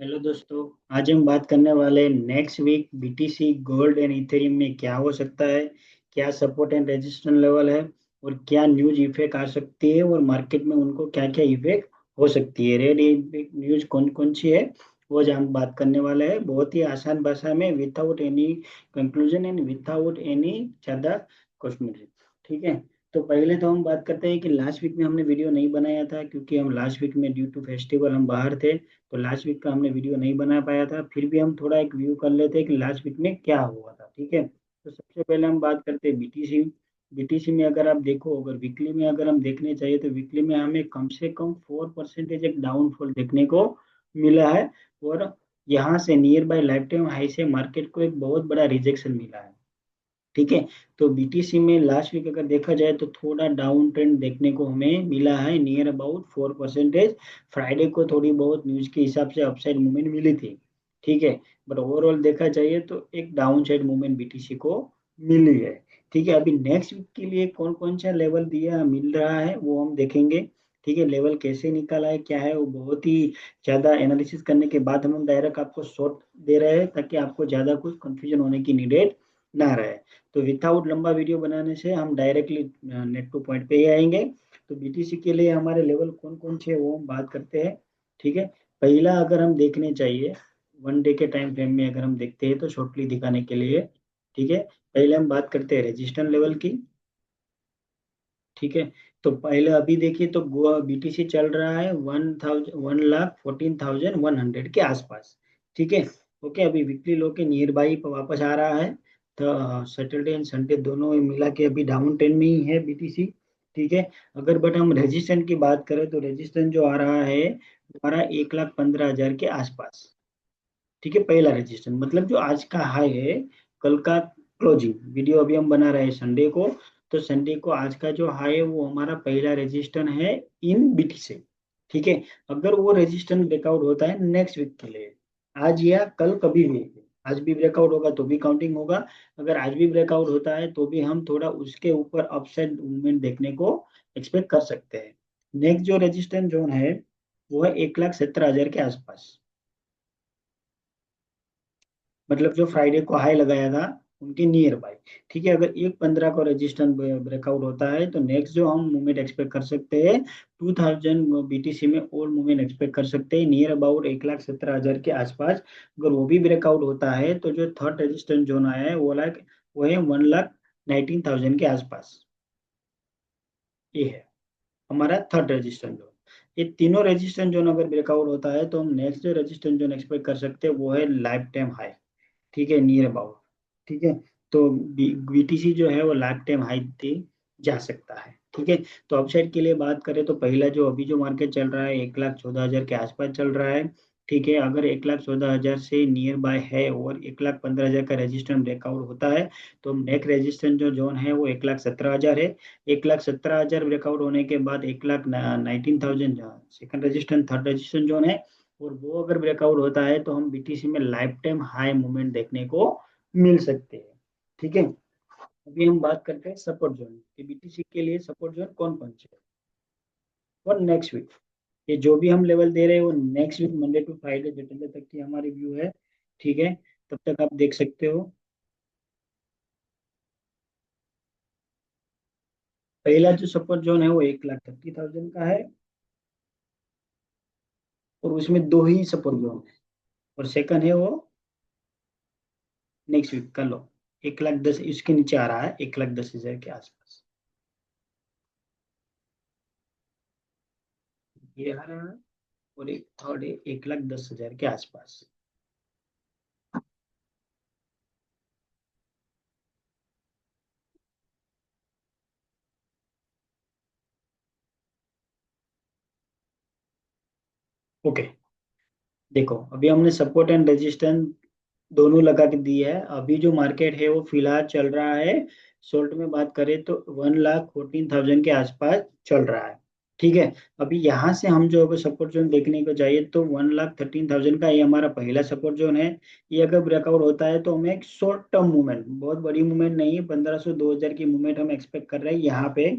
Hello दोस्तों। आज हम बात करने वाले next week BTC gold and Ethereum में क्या हो सकता है, क्या सपोर्ट एंड रेजिस्टेंस लेवल है, और क्या न्यूज इफेक्ट आ सकती है, और मार्केट में उनको क्या क्या इफेक्ट हो सकती है। रेड न्यूज कौन कौन सी है वो आज हम बात करने वाले हैं, बहुत ही आसान भाषा में, without any conclusion and without any ज़्यादा कॉस्मेटिक। ठीक है। तो पहले तो हम बात करते हैं कि लास्ट वीक में हमने वीडियो नहीं बनाया था, क्योंकि हम लास्ट वीक में ड्यू टू फेस्टिवल हम बाहर थे। तो लास्ट वीक का हमने वीडियो नहीं बना पाया था, फिर भी हम थोड़ा एक व्यू कर लेते हैं कि लास्ट वीक में क्या हुआ था। ठीक है। तो सबसे पहले हम बात करते हैं बीटीसी। बीटीसी में अगर आप देखो, अगर वीकली में अगर हम देखने चाहिए तो वीकली में हमें कम से कम 4% एक डाउनफॉल देखने को मिला है। और यहाँ से near by life time high से मार्केट को एक बहुत बड़ा रिजेक्शन मिला है। ठीक है। तो बीटीसी में लास्ट वीक अगर देखा जाए तो थोड़ा डाउन ट्रेंड देखने को हमें मिला है, नियर अबाउट 4%। फ्राइडे को थोड़ी बहुत न्यूज के हिसाब से अपसाइड मूवमेंट मिली थी। ठीक है। बट ओवरऑल देखा जाए तो एक डाउन साइड मूवमेंट बीटीसी को मिली है। ठीक है। अभी नेक्स्ट वीक के लिए कौन कौन सा लेवल दिया मिल रहा है वो हम देखेंगे। ठीक है। लेवल कैसे निकाला है क्या है वो बहुत ही ज्यादा एनालिसिस करने के बाद हम डायरेक्ट आपको शॉर्ट दे रहे हैं, ताकि आपको ज्यादा कुछ कंफ्यूजन होने की नीडेड ना रहे। तो विदाउट लंबा वीडियो बनाने से हम डायरेक्टली नेट टू पॉइंट पे ही आएंगे। तो बीटीसी के लिए हमारे लेवल कौन कौन से हैं, वो हम बात करते हैं। ठीक है। पहला अगर हम देखने चाहिए, वन डे के टाइम फ्रेम में अगर हम देखते हैं तो शॉर्टली दिखाने के लिए। ठीक है। पहले हम बात करते हैं रेजिस्टेंस लेवल की। ठीक है। तो पहले अभी देखिए तो बीटीसी चल रहा है 1,14,100 के आसपास। ठीक है। ओके। अभी वीकली लो के नियर बाई पर वापस आ रहा है। तो सैटरडे एंड संडे दोनों मिला के अभी डाउन ट्रेंड में ही है बीटीसी। ठीक है। अगर बट हम रेजिस्टेंस की बात करें तो रेजिस्टेंस जो आ रहा है हमारा 1,15,000 के आसपास। ठीक है। पहला रेजिस्टेंस मतलब जो आज का हाई है, कल का क्लोजिंग वीडियो अभी हम बना रहे हैं संडे को। तो संडे को आज का जो हाई है वो हमारा पहला रेजिस्टेंस है इन बीटी से। ठीक है। अगर वो रेजिस्टेंस ब्रेकआउट होता है नेक्स्ट वीक के लिए, आज या कल कभी भी, आज भी ब्रेकआउट होगा तो भी काउंटिंग होगा। अगर आज भी ब्रेकआउट होता है तो भी हम थोड़ा उसके ऊपर अपसाइड मूवमेंट देखने को एक्सपेक्ट कर सकते हैं। नेक्स्ट जो रेजिस्टेंस जोन है वो है 1,17,000 के आसपास। मतलब जो फ्राइडे को हाई लगाया था उनके नियर बाय। ठीक है। अगर 1,15 को रेजिस्टेंस ब्रेकआउट होता है तो नेक्स्ट जो हम मूवमेंट एक्सपेक्ट कर सकते हैं 2,000 बीटीसी में और मूवमेंट एक्सपेक्ट कर सकते हैं नियर अबाउट 1,17,000 के आसपास। अगर वो भी ब्रेकआउट होता है तो जो थर्ड रेजिस्टेंस जोन आया है वो है 1,19,000 के आसपास। ये है हमारा थर्ड रेजिस्टेंस जोन। ये तीनों रेजिस्टेंस जोन अगर ब्रेकआउट होता है तो हम नेक्स्ट जो रेजिस्टेंस जोन एक्सपेक्ट कर सकते हैं वो है लाइफ टाइम हाई। ठीक है। Near about. ठीक है। तो बीटीसी जो है वो लाइफ टाइम हाई पे जा सकता है। ठीक है। तो अपसाइड के लिए बात करें तो पहला जो अभी जो मार्केट चल रहा है 1,14,000 के आसपास चल रहा है। ठीक है। अगर 1,14,000 से नियर बाय है और 1,15,000 का रेजिस्टेंस ब्रेकआउट होता है तो नेक्स्ट रेजिस्टेंस जो जोन है वो 1,17,000 है। 1,17,000 ब्रेकआउट होने के बाद 1,19,000 second resistance third resistance zone है। और वो अगर ब्रेकआउट होता है तो हम बीटीसी में लाइफ टाइम हाई मूवमेंट देखने को मिल सकते हैं। ठीक है। अभी हम बात करते हैं सपोर्ट जोन कि बीटीसी के लिए सपोर्ट जोन कौन कौन से है और नेक्स्ट वीक। ये जो भी हम लेवल दे रहे हैं वो next week Monday to Friday Saturday तक की हमारी व्यू है। ठीक है। तब तक आप देख सकते हो। पहला जो सपोर्ट जोन है वो 1,30,000 का है। और उसमें दो ही सपोर्ट जोन है। और सेकंड है वो नेक्स्ट वीक का लो 1,10,000 इसके नीचे आ रहा है 1,10,000 के आसपास। ये आ रहा है। और एक थर्ड है 1,10,000 के आसपास। ओके। देखो अभी हमने सपोर्ट एंड रेजिस्टेंस दोनों लगा के दिया है। अभी जो मार्केट है वो फिलहाल चल रहा है, शॉर्ट में बात करें तो 1,14,000 के आसपास चल रहा है। ठीक है। अभी यहाँ से हम जो अगर सपोर्ट जोन देखने को चाहिए तो 1,13,000 का ये हमारा पहला सपोर्ट जोन है। ये अगर ब्रेकआउट होता है तो हमें एक शॉर्ट टर्म मूवमेंट, बहुत बड़ी मूवमेंट नहीं है, 1,500 2,000 की मूवमेंट हम एक्सपेक्ट कर रहे हैं यहाँ पे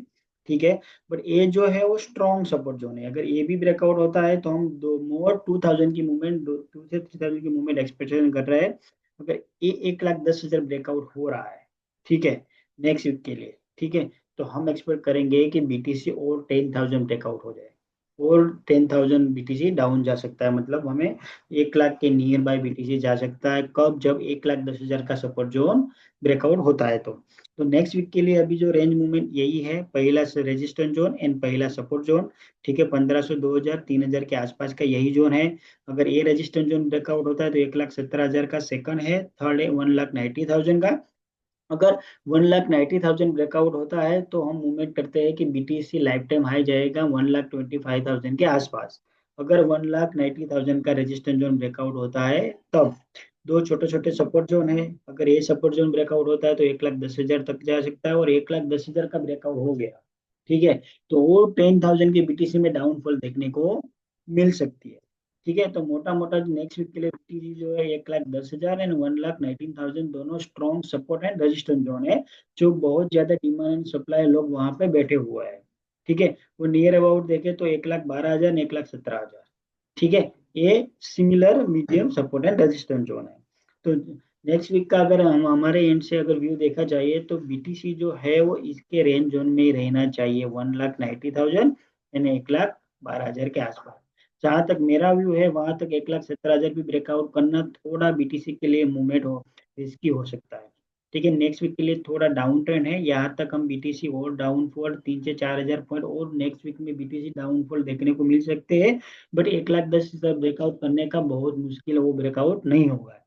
ठीक है। बट ये जो है वो स्ट्रॉन्ग सपोर्ट जोन है, अगर ये भी ब्रेकआउट होता है तो हम दो मोर 2000 की मूवमेंट, 2 से 3000 की मूवमेंट एक्सपेक्टेशन कर रहे हैं। अगर ये 1,10,000 ब्रेकआउट हो रहा है, ठीक है, नेक्स्ट वीक के लिए, ठीक है, तो हम एक्सपेक्ट करेंगे कि बीटीसी और 10,000 ब्रेकआउट हो जाए, और 10,000 बीटीसी डाउन जा सकता है, मतलब हमें 1 लाख के नियर बाय बीटीसी जा सकता है, कब, जब 1,10,000 का सपोर्ट जोन ब्रेकआउट होता है तो नेक्स्ट वीक के लिए अभी जो रेंज मूवमेंट यही है, पहला रेजिस्टेंस जोन एंड पहला सपोर्ट जोन, ठीक है, 1500, 2000, 3000 के आसपास का यही जोन है। अगर ये रेजिस्टेंस जोन ब्रेकआउट होता है तो 1,17,000 का सेकंड है, थर्ड है 1,90,000 का। अगर 1,90,000 ब्रेकआउट होता है तो हम मूवमेंट करते हैं कि बीटीसी लाइफ टाइम हाई जाएगा 1,25,000 के आसपास। अगर 1,90,000 का रेजिस्टेंस जोन ब्रेकआउट होता है तब दो छोटे छोटे सपोर्ट जोन है, अगर ये सपोर्ट जोन ब्रेकआउट होता है तो 1,10,000 तक जा सकता है, और 1,10,000 का ब्रेकआउट हो गया, ठीक है, तो वो 10,000 के बीटीसी में डाउनफॉल देखने को मिल सकती है। ठीक है, तो मोटा मोटा नेक्स्ट वीक के लिए बीटीसी जो है 1,10,000 एंड 1,19,000 दोनों strong support and resistance zone है, जो बहुत ज्यादा डिमांड एंड सप्लाई लोग वहां पे बैठे हुए हैं। ठीक है, वो नियर अबाउट देखे तो 1,12,000, 1,17,000, ठीक है, ये similar medium support and resistance zone है। तो नेक्स्ट वीक का अगर हम हमारे एंड से अगर व्यू देखा जाए तो बीटीसी जो है वो इसके रेंज जोन में ही रहना चाहिए, 1,90,000 यानी 1,12,000 के आसपास। जहां तक मेरा व्यू है वहां तक 1,17,000 भी ब्रेकआउट करना थोड़ा बीटीसी के लिए मूवमेंट हो रिस्की हो सकता है। ठीक है, नेक्स्ट वीक के लिए थोड़ा डाउन ट्रेंड है, यहाँ तक हम बीटीसी और डाउनफॉल 3 से 4 हजार पॉइंट और नेक्स्ट वीक में बीटीसी डाउनफॉल देखने को मिल सकते हैं। बट 1,10,000 ब्रेकआउट करने का बहुत मुश्किल है, वो ब्रेकआउट नहीं होगा।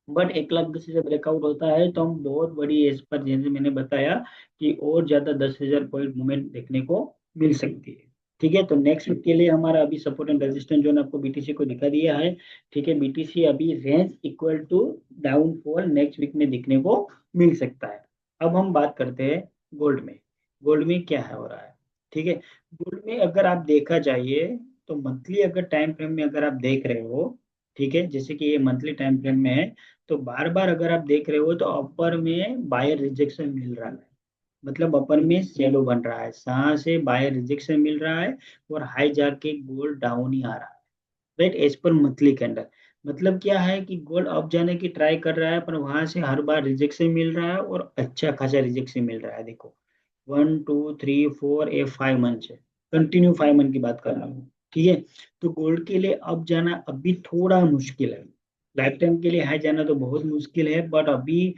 बट 1,10,000 ब्रेकआउट होता है तो हम बहुत बड़ी एज पर, जैसे मैंने बताया, कि और ज्यादा 10,000 पॉइंट मूवमेंट देखने को मिल सकती है। ठीक है, तो नेक्स्ट वीक के लिए हमारा अभी सपोर्ट एंड रेजिस्टेंस जोन आपको बीटीसी को दिखा दिया है। ठीक है, बीटीसी अभी range equal to downfall next week में दिखने को मिल सकता है। अब हम बात करते हैं गोल्ड में। गोल्ड में क्या है हो रहा है? ठीक है, गोल्ड में अगर आप देखा जाइए तो मंथली अगर टाइम फ्रेम में अगर आप देख रहे हो, ठीक है, जैसे कि ये मंथली टाइम फ्रेम में है, तो बार बार अगर आप देख रहे हो तो अपर में बायर रिजेक्शन मिल रहा है, मतलब अपर में शेडो बन रहा है, यहाँ से बायर रिजेक्शन मिल रहा है, और हाई जाके गोल्ड डाउन ही आ रहा है, right, as per monthly candle. मतलब क्या है कि गोल्ड अप जाने की ट्राई कर रहा है पर वहां से हर बार रिजेक्शन मिल रहा है, और अच्छा खासा रिजेक्शन मिल रहा है। देखो 1, 2, 3, 4, 5 मंथ है, कंटिन्यू 5 मंथ की बात कर रहा हूँ। ठीक है, तो गोल्ड के लिए अब जाना अभी थोड़ा मुश्किल है, लाइफ टाइम के लिए हाई जाना तो बहुत मुश्किल है, बट अभी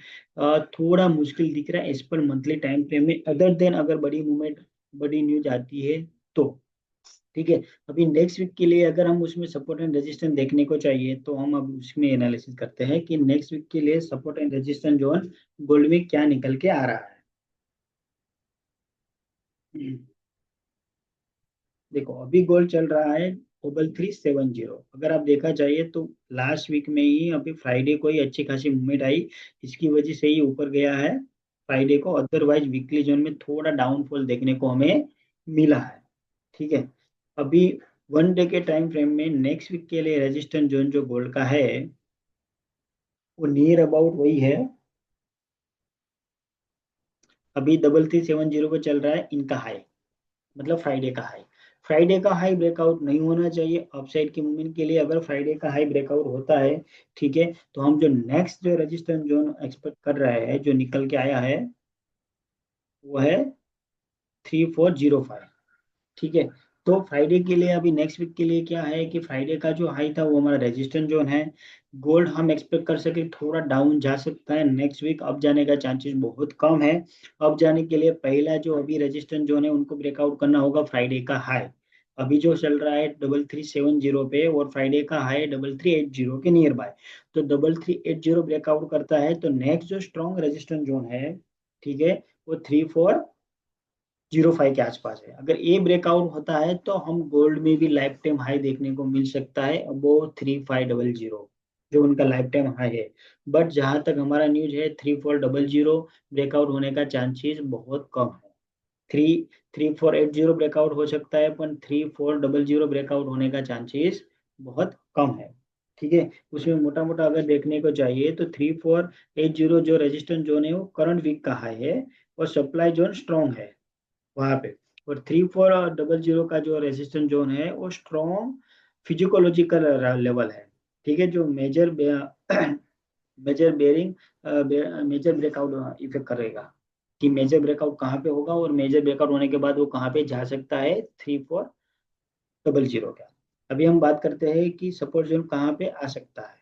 थोड़ा मुश्किल दिख रहा है इस पर मंथली टाइम फ्रेम में, अदर देन अगर बड़ी मूवमेंट, बड़ी न्यूज आती है तो। ठीक है, अभी नेक्स्ट वीक के लिए अगर हम उसमें सपोर्ट एंड रेजिस्टेंस देखने को चाहिए तो हम अब उसमें एनालिसिस करते हैं कि नेक्स्ट वीक के लिए support and resistance zone gold में क्या निकल के आ रहा है। देखो अभी गोल्ड चल रहा है 3,370, अगर आप देखा जाइए तो लास्ट वीक में ही अभी फ्राइडे को ही अच्छी खासी मूवमेंट आई, इसकी वजह से ही ऊपर गया है फ्राइडे को, अदरवाइज वीकली जोन में थोड़ा डाउनफॉल देखने को हमें मिला है। ठीक है, अभी 1 डे के टाइम फ्रेम में नेक्स्ट वीक के लिए रेजिस्टेंस जोन जो गोल्ड का है वो नियर अबाउट वही है, अभी 3,370 पे चल रहा है इनका हाई, मतलब फ्राइडे का हाई। फ्राइडे का हाई ब्रेकआउट नहीं होना चाहिए अपसाइड की मूवमेंट के लिए, अगर फ्राइडे का हाई ब्रेकआउट होता है, ठीक है, तो हम जो नेक्स्ट जो रेजिस्टेंस जोन एक्सपेक्ट कर रहे हैं जो निकल के आया है वो है 3,405। ठीक है, तो फ्राइडे के लिए अभी नेक्स्ट वीक के लिए क्या है कि फ्राइडे का जो हाई था वो हमारा रेजिस्टेंस जोन है। गोल्ड हम एक्सपेक्ट कर सके थोड़ा डाउन जा सकता है नेक्स्ट वीक, अब जाने का चांसेस बहुत कम है। अब जाने के लिए पहला जो अभी रेजिस्टेंस जोन है उनको ब्रेकआउट करना होगा फ्राइडे का हाई, अभी जो चल रहा है 3,370 पे, और फ्राइडे का हाई 3,380 के नियर बाय। तो 3,380 ब्रेकआउट करता है तो नेक्स्ट जो स्ट्रॉन्ग रेजिस्टेंस जोन है, ठीक है, वो 3,405 के आसपास है। अगर ये ब्रेकआउट होता है तो हम गोल्ड में भी लाइफ टाइम हाई देखने को मिल सकता है, वो 3,500 जो उनका लाइफ टाइम हाई है। बट जहां तक हमारा न्यूज है 3,400 ब्रेकआउट होने का चांसेस बहुत कम है। 3,480 ब्रेकआउट हो सकता है पर 3,400 ब्रेकआउट होने का चांसेस बहुत कम है। ठीक है, उसमें मोटा मोटा अगर देखने को चाहिए तो 3,480 जो रेजिस्टेंस जोन है वो करंट वीक का हाई है, और सप्लाई जोन स्ट्रॉन्ग है वहां पे। और 3400 का जो रेजिस्टेंस जोन है वो स्ट्रॉन्ग फिजिकोलॉजिकल लेवल है। ठीक है, जो major major bearing major breakout effect करेगा, कि मेजर ब्रेकआउट कहाँ पे होगा और मेजर ब्रेकआउट होने के बाद वो कहाँ पे जा सकता है 3400 का। अभी हम बात करते हैं कि सपोर्ट जोन कहाँ पे आ सकता है।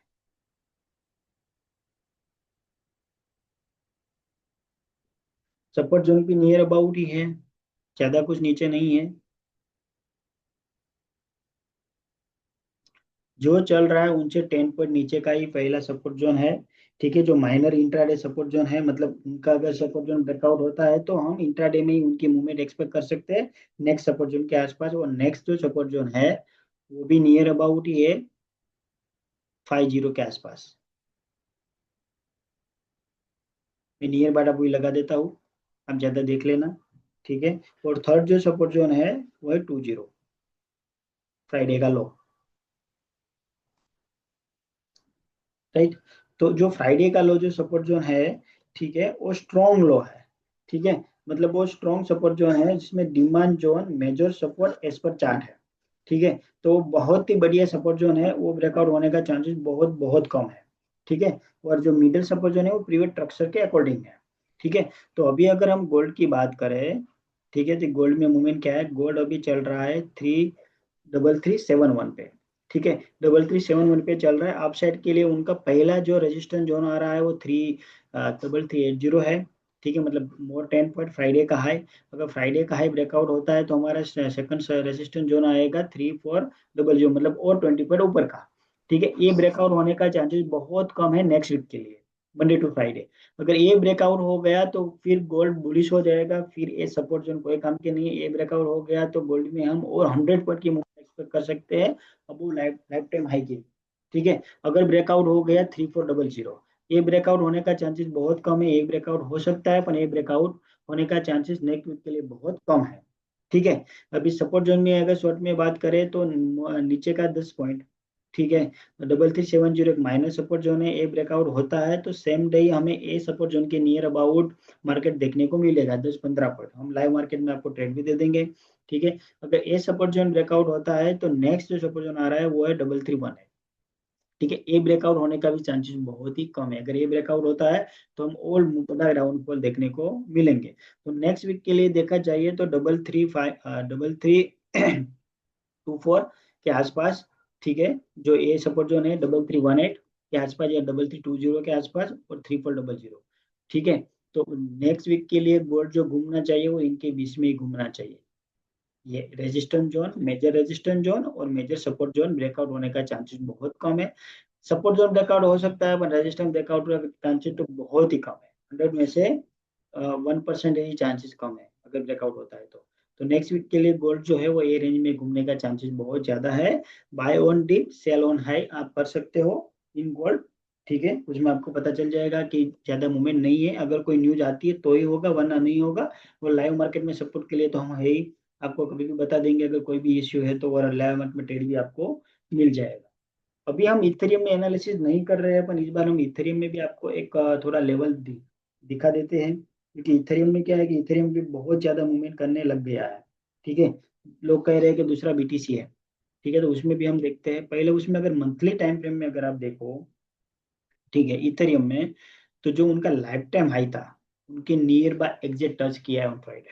सपोर्ट जोन भी नियर अबाउट ही है, ज्यादा कुछ नीचे नहीं है। जो चल रहा है उनसे 10 पॉइंट नीचे का ही पहला सपोर्ट जोन है। ठीक है, जो माइनर इंट्राडे सपोर्ट जोन है, मतलब उनका अगर सपोर्ट जोन ब्रेकआउट होता है तो हम इंट्राडे में ही उनकी मूवमेंट एक्सपेक्ट कर सकते हैं नेक्स्ट सपोर्ट जोन के आसपास। और नेक्स्ट जो सपोर्ट जोन है वो भी नियर अबाउट ही है 50 के आसपास। मैं नियर बाटा वही लगा देता हूँ, आप ज्यादा देख लेना। ठीक है, और थर्ड जो सपोर्ट जोन है वो है 20, फ्राइडे का लो। राइट, तो जो फ्राइडे का लो जो सपोर्ट जोन है, ठीक है, वो स्ट्रॉन्ग लो है। ठीक है, मतलब वो स्ट्रॉन्ग सपोर्ट जोन है जिसमें demand zone major support as per chart है। ठीक है, तो बहुत ही बढ़िया सपोर्ट जोन है, वो ब्रेकआउट होने का चांसेस बहुत बहुत कम है। ठीक है, और जो मिडिल सपोर्ट जोन है वो प्रीवियस स्ट्रक्चर के अकॉर्डिंग है। ठीक है, तो अभी अगर हम गोल्ड की बात करें, ठीक है, तो गोल्ड में मूवमेंट क्या है, गोल्ड अभी चल रहा है 3371 पे। ठीक है, 3371 पे चल रहा है। अप साइड के लिए उनका पहला जो रेजिस्टेंस जोन आ रहा है वो 3380 है। ठीक है, मतलब मोर 10 पॉइंट फ्राइडे का हाई। अगर फ्राइडे का हाई ब्रेकआउट होता है तो हमारा सेकंड रेजिस्टेंस जोन आएगा 3400, मतलब और 20 पॉइंट ऊपर का। ठीक है, ये ब्रेकआउट होने का चांसेस बहुत कम है नेक्स्ट वीक के लिए, मंडे टू फ्राइडे। अगर ये ब्रेकआउट हो गया तो फिर गोल्ड बुलिश हो जाएगा, फिर ये सपोर्ट जोन कोई काम के नहीं है। ये ब्रेकआउट हो गया तो गोल्ड में हम और 100 पॉइंट की मूवमेंट एक्सपेक्ट कर सकते हैं, अब वो लाइफ लाइफ टाइम हाई की। ठीक है, अगर ब्रेकआउट हो गया 3400, ये ब्रेकआउट होने का चांसेस बहुत कम है। एक ब्रेकआउट हो सकता है पर ये ब्रेकआउट होने का चांसेस नेक्स्ट वीक के लिए बहुत कम है। ठीक है, अभी सपोर्ट जोन में अगर शॉर्ट में बात करें तो नीचे का 10 पॉइंट। ठीक है, 3370 एक माइनस सपोर्ट जोन है। ए ब्रेकआउट होता है तो सेम डे हमें ए सपोर्ट जोन के नियर अबाउट मार्केट देखने को मिलेगा 10-15 पॉइंट, हम लाइव मार्केट में आपको ट्रेड भी दे देंगे। ठीक है, अगर ए सपोर्ट जोन ब्रेकआउट होता है तो नेक्स्ट जो सपोर्ट जोन आ रहा है वो है 331 है। ठीक है, ए ब्रेकआउट होने का भी चांसेस बहुत ही कम है। अगर ए ब्रेकआउट होता है तो हम और बड़ा डाउनफॉल देखने को मिलेंगे। तो नेक्स्ट वीक के लिए देखा जाइए तो 3324 के आसपास। ठीक है, जो ए सपोर्ट जोन है 3318 के आसपास या 3320 के आसपास, और 3400। ठीक है, तो नेक्स्ट वीक के लिए गोल्ड जो घूमना चाहिए वो इनके बीच में ही घूमना चाहिए। ये resistance zone, major resistance zone और मेजर सपोर्ट जोन ब्रेकआउट होने का चांसेस बहुत कम है। सपोर्ट जोन ब्रेकआउट हो सकता है पर रेजिस्टेंस ब्रेकआउट का चांसेस तो बहुत ही कम है। 100 में से 1% ही चांसेस कम है अगर ब्रेकआउट होता है तो नेक्स्ट वीक के लिए गोल्ड जो है वो ए रेंज में घूमने का चांसेस बहुत ज्यादा है। Buy on dip sell on high आप कर सकते हो इन गोल्ड। ठीक है, उसमें आपको पता चल जाएगा कि ज्यादा मूवमेंट नहीं है, अगर कोई न्यूज आती है तो ही होगा वरना नहीं होगा। वो लाइव मार्केट में सपोर्ट के लिए तो हम है ही, आपको कभी भी बता देंगे अगर कोई भी इश्यू है तो वो लाइव मार्केट में ट्रेड भी आपको मिल जाएगा। अभी हम इथेरियम में एनालिसिस नहीं कर रहे हैं पर इस बार हम इथेरियम में भी आपको एक थोड़ा लेवल दिखा देते हैं, क्योंकि इथेरियम में क्या है कि इथेरियम भी बहुत ज्यादा मूवमेंट करने लग गया है। ठीक है, लोग कह रहे हैं कि दूसरा बीटीसी है। ठीक है, तो उसमें भी हम देखते हैं पहले, उसमें अगर मंथली टाइम फ्रेम में अगर आप देखो, ठीक है, इथेरियम में तो जो उनका लाइफ टाइम हाई था उनके नियर बाय एग्जैक्ट टच किया है ऑन फ्राइडे।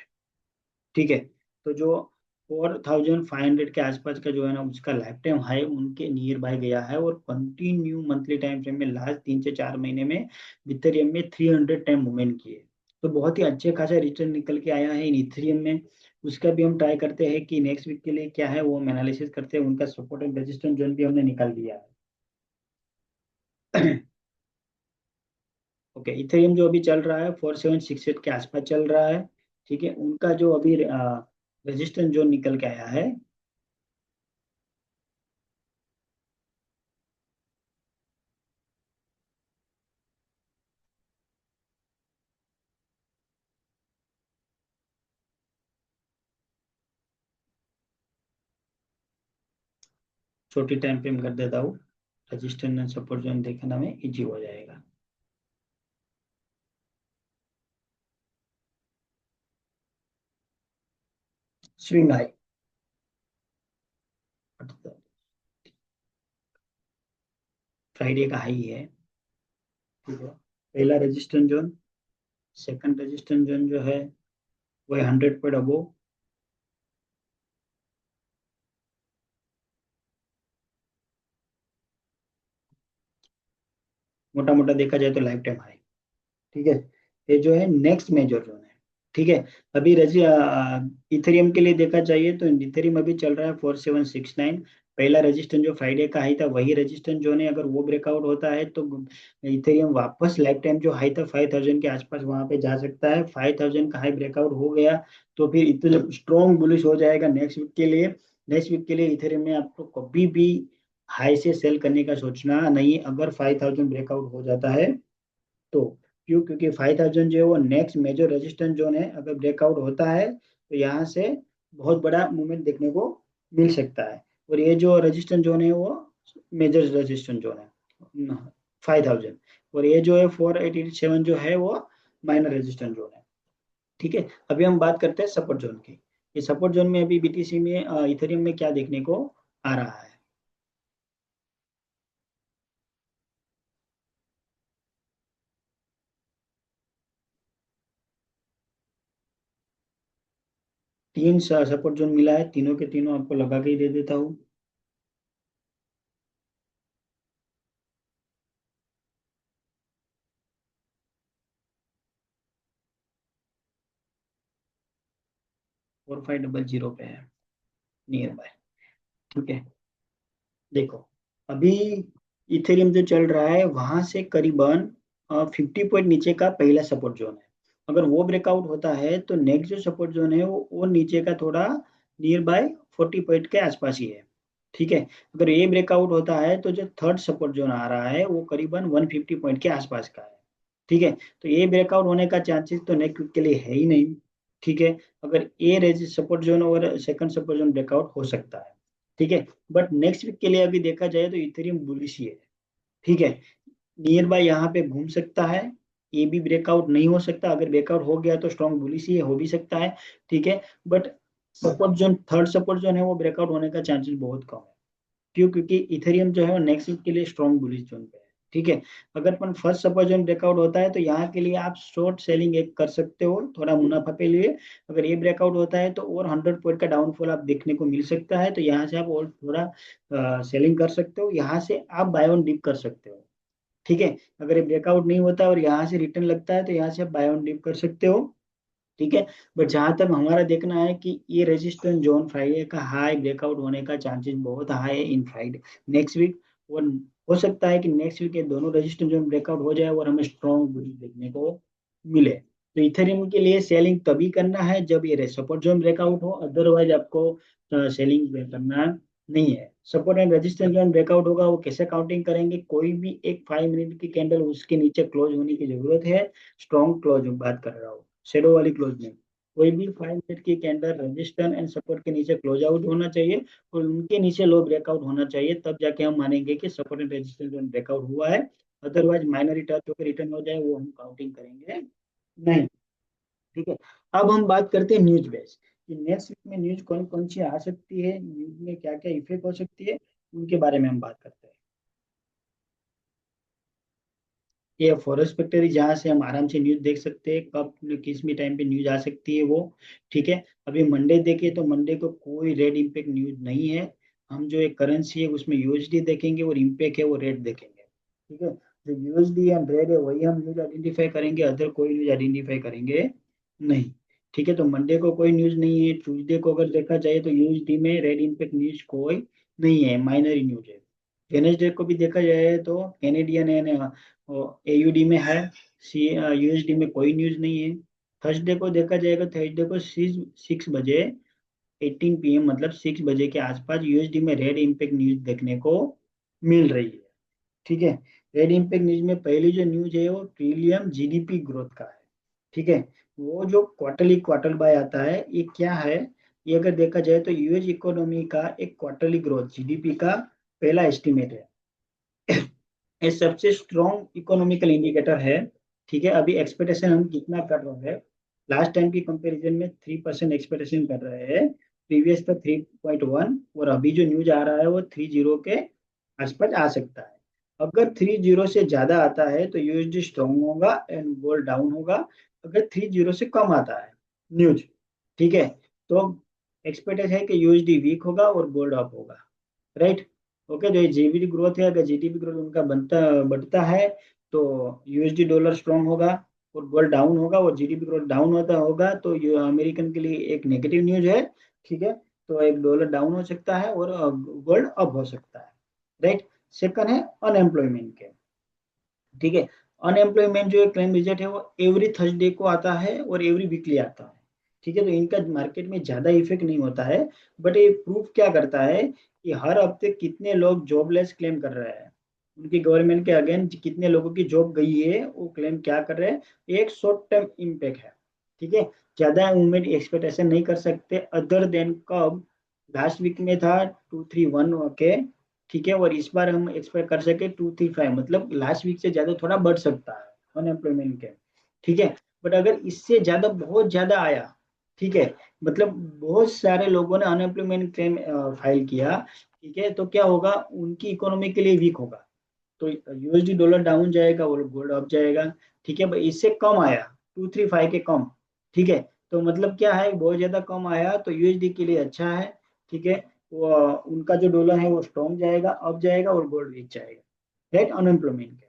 ठीक है, तो जो 4500 के आसपास का जो है ना उसका लाइफ टाइम हाई उनके नियर बाय गया है, और कंटिन्यू मंथली टाइम फ्रेम में लास्ट 3 से 4 महीने में इथेरियम में 300 टाइम मूवमेंट किए। तो बहुत ही अच्छे खासा रिटर्न निकल के आया है इन इथेरियम में। उसका भी हम ट्राई करते हैं कि नेक्स्ट वीक के लिए क्या है वो हम एनालिसिस करते हैं, उनका सपोर्ट एंड रेजिस्टेंस जोन भी हमने निकाल दिया है। ओके, इथेरियम जो अभी चल रहा है 4768 के आसपास चल रहा है। ठीक है, उनका जो अभी रेजिस्टेंस जोन निकल के आया है, छोटी टाइम पे कर देता हूँ, रजिस्टेंस एंड सपोर्ट जोन देखना में इजी हो जाएगा। Swing high. फ्राइडे का हाई है। ठीक है, पहला resistance zone, second resistance zone जो है वो 100 पॉइंट अबो। मोटा मोटा देखा जाए तो लाइफ टाइम हाई। ठीक है, ये जो है नेक्स्ट मेजर जोन है। ठीक है, अभी रजी इथेरियम के लिए देखा चाहिए तो इथेरियम अभी चल रहा है 4769। पहला रेजिस्टेंस जो फ्राइडे का हाई था वही रेजिस्टेंस जोन है, अगर वो ब्रेकआउट होता है तो इथेरियम वापस लाइफ टाइम जो हाई था 5000 के आसपास वहां पे जा सकता है। 5000 का हाई ब्रेकआउट हो गया तो फिर इतना स्ट्रॉन्ग बुलिश हो जाएगा नेक्स्ट वीक के लिए। नेक्स्ट वीक के लिए इथेरियम में आपको कभी भी हाई से सेल करने का सोचना नहीं, अगर 5000 ब्रेकआउट हो जाता है तो। क्यों? क्योंकि 5000 जो है वो नेक्स्ट मेजर रेजिस्टेंस जोन है, अगर ब्रेकआउट होता है तो यहाँ से बहुत बड़ा मूवमेंट देखने को मिल सकता है। और ये जो रेजिस्टेंस जोन है वो मेजर रेजिस्टेंस जोन है 5000। और ये जो है 4887 जो है वो माइनर रेजिस्टेंस जोन है। ठीक है, अभी हम बात करते हैं सपोर्ट जोन की। ये सपोर्ट जोन में अभी बीटीसी में इथेरियम में क्या देखने को आ रहा है। 3 सपोर्ट जोन मिला है, तीनों के तीनों आपको लगा के ही दे देता हूँ। 4500 पे है नियर बाय। ठीक है, देखो अभी इथेरियम जो चल रहा है वहां से करीबन 50 पॉइंट नीचे का पहला सपोर्ट जोन है। अगर वो ब्रेकआउट होता है तो नेक्स्ट जो सपोर्ट जोन है वो नीचे का थोड़ा नियर बाय 40 पॉइंट के आसपास ही है। ठीक है, अगर ये ब्रेकआउट होता है तो जो थर्ड सपोर्ट जोन आ रहा है वो करीबन 150 पॉइंट के आसपास का है। ठीक है, तो ये ब्रेकआउट होने का चांसेस तो नेक्स्ट वीक के लिए है ही नहीं। ठीक है, अगर ये रेजिस सपोर्ट जोन और सेकंड सपोर्ट जोन ब्रेकआउट हो सकता है। ठीक है, बट नेक्स्ट वीक के लिए अभी देखा जाए तो इथेरियम बुलिश ही है। ठीक है, नियर बाय यहाँ पे घूम सकता है। ये भी ब्रेकआउट नहीं हो सकता, अगर ब्रेकआउट हो गया तो स्ट्रॉन्ग बुलिश ही हो भी सकता है। ठीक है, but support zone third support zone है वो ब्रेकआउट होने का चांसेस बहुत कम है। क्यों? क्योंकि इथेरियम जो है वो नेक्स्ट वीक के लिए स्ट्रॉन्ग बुलिश जोन पे है। ठीक है, अगर अपन फर्स्ट सपोज जोन ब्रेकआउट होता है तो यहाँ के लिए आप शॉर्ट सेलिंग एक कर सकते हो थोड़ा मुनाफा के लिए। अगर ये ब्रेकआउट होता है तो और 100 पॉइंट का डाउनफॉल आप देखने को मिल सकता है, तो यहाँ से आप और थोड़ा सेलिंग कर सकते हो, यहाँ से आप बाय ऑन डिप कर सकते हो। ठीक है, अगर ये ब्रेकआउट नहीं होता और यहाँ से रिटर्न लगता है तो यहाँ से आप बाय ऑन डिप कर सकते हो। ठीक है, बट जहां तक हमारा देखना है कि ये रेजिस्टेंस जोन फ्राइडे का हाई ब्रेकआउट होने का चांसेस बहुत हाई है इन फ्राइडे नेक्स्ट वीक। और हो सकता है कि नेक्स्ट वीक ये दोनों रेजिस्टेंस जोन ब्रेकआउट हो जाए और हमें स्ट्रॉन्ग बुलिश देखने को मिले। तो इथेरियम के लिए सेलिंग तभी करना है जब ये सपोर्ट जोन ब्रेकआउट हो, अदरवाइज आपको सेलिंग करना नहीं है। Support and resistance zone breakout होगा वो कैसे काउंटिंग करेंगे, कोई भी एक 5 मिनट की कैंडल उसके नीचे क्लोज होने की जरूरत है। स्ट्रॉन्ग क्लोज बात कर रहा हूँ, शेडो वाली क्लोज नहीं। कोई भी 5 मिनट की कैंडल रजिस्टर एंड सपोर्ट के नीचे क्लोज आउट होना चाहिए और उनके नीचे लो ब्रेकआउट होना चाहिए, तब जाके हम मानेंगे कि support and resistance zone breakout हुआ है। अदरवाइज माइनर रिटर्न होकर रिटर्न हो जाए वो हम काउंटिंग करेंगे नहीं। ठीक है, अब हम बात करते हैं न्यूज बेस कि नेक्स्ट वीक में न्यूज कौन कौन सी आ सकती है, न्यूज में क्या क्या इफेक्ट हो सकती है, उनके बारे में हम बात करते हैं। ये फॉरेस्ट फैक्ट्री जहाँ से हम आराम से न्यूज देख सकते हैं, कब किस भी टाइम पे न्यूज आ सकती है वो। ठीक है, अभी मंडे देखे तो मंडे को कोई रेड इम्पैक्ट न्यूज नहीं है। हम जो एक करेंसी है उसमें यूएसडी देखेंगे और इम्पैक्ट है वो रेड देखेंगे। ठीक है, जो यूएसडी एंड रेड है वही हम न्यूज आइडेंटिफाई करेंगे, अदर कोई न्यूज आइडेंटिफाई करेंगे नहीं। ठीक है, तो मंडे को कोई न्यूज नहीं है। ट्यूसडे को अगर देखा जाए तो यूएसडी में रेड इम्पैक्ट न्यूज कोई नहीं है, माइनर ही न्यूज है। वेनेसडे को भी देखा जाए तो कैनेडियन एंड एयूडी में है, सी यूएसडी में कोई न्यूज नहीं है। थर्सडे को देखा जाएगा, थर्सडे को 6 बजे 18 PM मतलब 6 बजे के आसपास यूएसडी में रेड इम्पैक्ट न्यूज देखने को मिल रही है। ठीक है, रेड इम्पैक्ट न्यूज में पहली जो न्यूज है वो ट्रिलियन जीडीपी ग्रोथ का है। ठीक है, वो जो क्वार्टरली क्वार्टर बाय आता है ये क्या है, ये अगर देखा जाए तो यूएस इकोनॉमी का एक क्वार्टरली ग्रोथ जीडीपी का पहला एस्टिमेट है। ये सबसे स्ट्रॉन्ग इकोनॉमिकल इंडिकेटर है। ठीक है, अभी एक्सपेक्टेशन हम कितना कर रहे हैं, लास्ट टाइम की कंपैरिजन में 3% एक्सपेक्टेशन कर रहे हैं। प्रीवियस था 3.1, और अभी जो न्यूज आ रहा है वो 30 के आसपास आ सकता है। अगर 30 से ज्यादा आता है तो यूएसडी स्ट्रांग होगा एंड गोल्ड डाउन होगा। अगर 30 से कम आता है न्यूज, ठीक है, तो एक्सपेक्टेड है कि यूएसडी वीक होगा और गोल्ड अप होगा। राइट। ओके, जो जीडीपी ग्रोथ है, अगर जीडीपी ग्रोथ उनका बनता बढ़ता है तो यूएसडी डॉलर स्ट्रांग होगा और गोल्ड डाउन होगा, और जीडीपी ग्रोथ डाउन होता होगा तो ये अमेरिकन के लिए एक नेगेटिव न्यूज है। ठीक है, तो एक डॉलर डाउन हो सकता है और गोल्ड अप हो सकता है। राइट। सेकंड है अनएम्प्लॉयमेंट के। ठीक है, अनएम्प्लॉयमेंट जो क्लेम रिजल्ट है वो एवरी थर्सडे को आता है और एवरी वीकली आता है। ठीक है, तो इनका मार्केट में ज्यादा इफेक्ट नहीं होता है। बट ये प्रूफ क्या करता है कि हर हफ्ते कितने लोग जॉबलेस क्लेम कर रहे हैं, उनकी गवर्नमेंट के अगेंस्ट कितने लोगों की जॉब गई है, वो क्लेम क्या कर रहे हैं। एक शॉर्ट टर्म इम्पैक्ट है। ठीक है, ज्यादा मूवमेंट एक्सपेक्टेशन नहीं कर सकते अदर देन कब लास्ट वीक में था 231। ओके, ठीक है, और इस बार हम एक्सपेक्ट कर सके 235, मतलब लास्ट वीक से ज्यादा थोड़ा बढ़ सकता है अनएम्प्लॉयमेंट के। ठीक है, बट अगर इससे ज्यादा बहुत ज्यादा आया, ठीक है, मतलब बहुत सारे लोगों ने अनएम्प्लॉयमेंट क्लेम फाइल किया, ठीक है, तो क्या होगा, उनकी इकोनॉमी के लिए वीक होगा, तो यूएसडी डॉलर डाउन जाएगा और गोल्ड अप जाएगा। ठीक है, भाई इससे कम आया 235 के कम, ठीक है, तो मतलब क्या है, बहुत ज्यादा कम आया तो यूएसडी के लिए अच्छा है। ठीक है, वो उनका जो डॉलर है वो स्ट्रॉन्ग जाएगा, अप जाएगा, और गोल्ड वीक जाएगा। राइट, अनएम्प्लॉयमेंट के।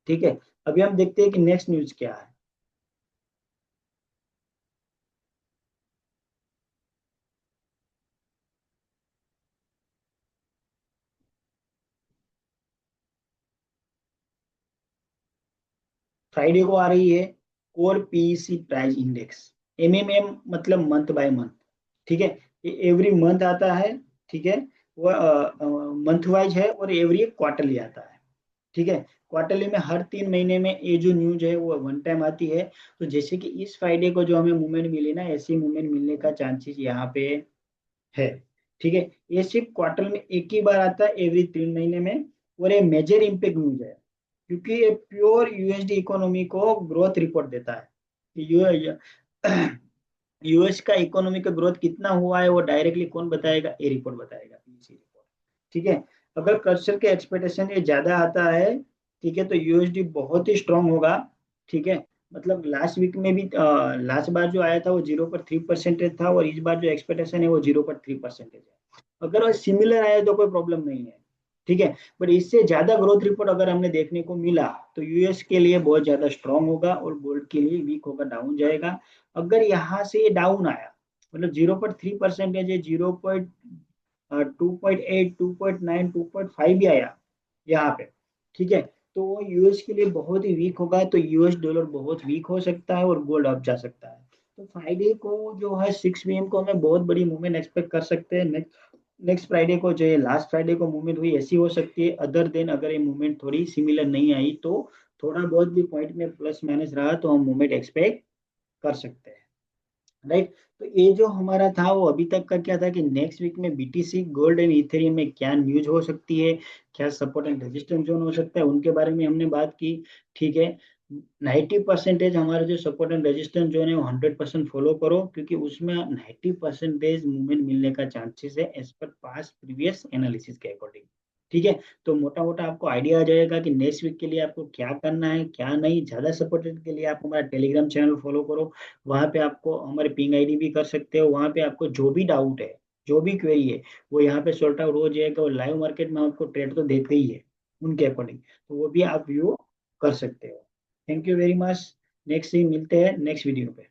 ठीक है, अभी हम देखते हैं कि नेक्स्ट न्यूज क्या है। फ्राइडे को आ रही है core PEC price index, MMM मतलब मंथ बाय मंथ। ठीक है, ये एवरी मंथ आता है। ठीक है, वो मंथ वाइज है और एवरी क्वार्टरली आता है। ठीक है, क्वार्टरली में हर 3 महीने में ये जो न्यूज है वो वन टाइम आती है। तो जैसे कि इस फ्राइडे को जो हमें मूवमेंट मिली ना, ऐसी मूवमेंट मिलने का चांसेस यहाँ पे है। ठीक है, ये सिर्फ क्वार्टर में एक ही बार आता है एवरी 3 महीने में, और ये मेजर इम्पेक्ट न्यूज है क्योंकि ये प्योर यूएसडी इकोनॉमी को ग्रोथ रिपोर्ट देता है कि यूएस का इकोनॉमी का ग्रोथ कितना हुआ है वो डायरेक्टली कौन बताएगा, ये रिपोर्ट बताएगा, पीसी रिपोर्ट। ठीक है, अगर कर्सर के एक्सपेक्टेशन ये ज्यादा आता है, ठीक है, तो यूएसडी बहुत ही स्ट्रांग होगा। ठीक है, मतलब लास्ट वीक में भी लास्ट बार जो आया था वो 0.3% था, और इस बार जो एक्सपेक्टेशन है वो 0.3% है। अगर सिमिलर आया तो कोई प्रॉब्लम नहीं है। ठीक है, बट इससे ज्यादा ग्रोथ रिपोर्ट अगर हमने देखने को मिला तो यूएस के लिए बहुत ज्यादा स्ट्रांग होगा और गोल्ड के लिए वीक होगा, डाउन जाएगा। अगर यहाँ से ये डाउन आया, मतलब 0.3% है, 2.8, 2.9, 2.5 भी आया यहाँ पे, ठीक है, तो वो यूएस के लिए बहुत ही वीक होगा, तो यूएस डॉलर बहुत वीक हो सकता है और गोल्ड अप जा सकता है। तो फ्राइडे को जो है 6 PM को हमें बहुत बड़ी मूवमेंट एक्सपेक्ट कर सकते हैं। नेक्स्ट फ्राइडे को, जो है लास्ट फ्राइडे को मूवमेंट हुई, ऐसी हो सकती है। अदर देन अगर ये मूवमेंट थोड़ी सिमिलर नहीं आई तो थोड़ा बहुत भी पॉइंट में प्लस माइनस रहा तो हम मूवमेंट एक्सपेक्ट कर सकते हैं। राइट। तो ये जो हमारा था वो अभी तक का क्या था कि नेक्स्ट वीक में बीटीसी गोल्ड एंड इथेरियम में क्या न्यूज हो सकती है, क्या सपोर्ट एंड रेजिस्टेंस जोन हो सकता है, उनके बारे में हमने बात की। ठीक है, 90% हमारा जो सपोर्ट एंड रेजिस्टेंस जोन है वो 100% फॉलो करो, क्योंकि उसमें 90% मूवमेंट मिलने का चांसेस है एज पर पास प्रीवियस एनालिसिस के अकॉर्डिंग। ठीक है, तो मोटा मोटा आपको आइडिया आ जाएगा कि नेक्स्ट वीक के लिए आपको क्या करना है क्या नहीं। ज्यादा सपोर्टेड के लिए आप हमारा टेलीग्राम चैनल फॉलो करो, वहां पे आपको हमारे पिंग आईडी भी कर सकते हो, वहां पे आपको जो भी डाउट है, जो भी क्वेरी है, वो यहाँ पे सॉर्ट आउट हो जाएगा। और लाइव मार्केट में आपको ट्रेड तो देते ही है उनके अकॉर्डिंग, तो वो भी आप व्यू कर सकते हो। Thank you very much. Next मिलते हैं नेक्स्ट वीडियो पे।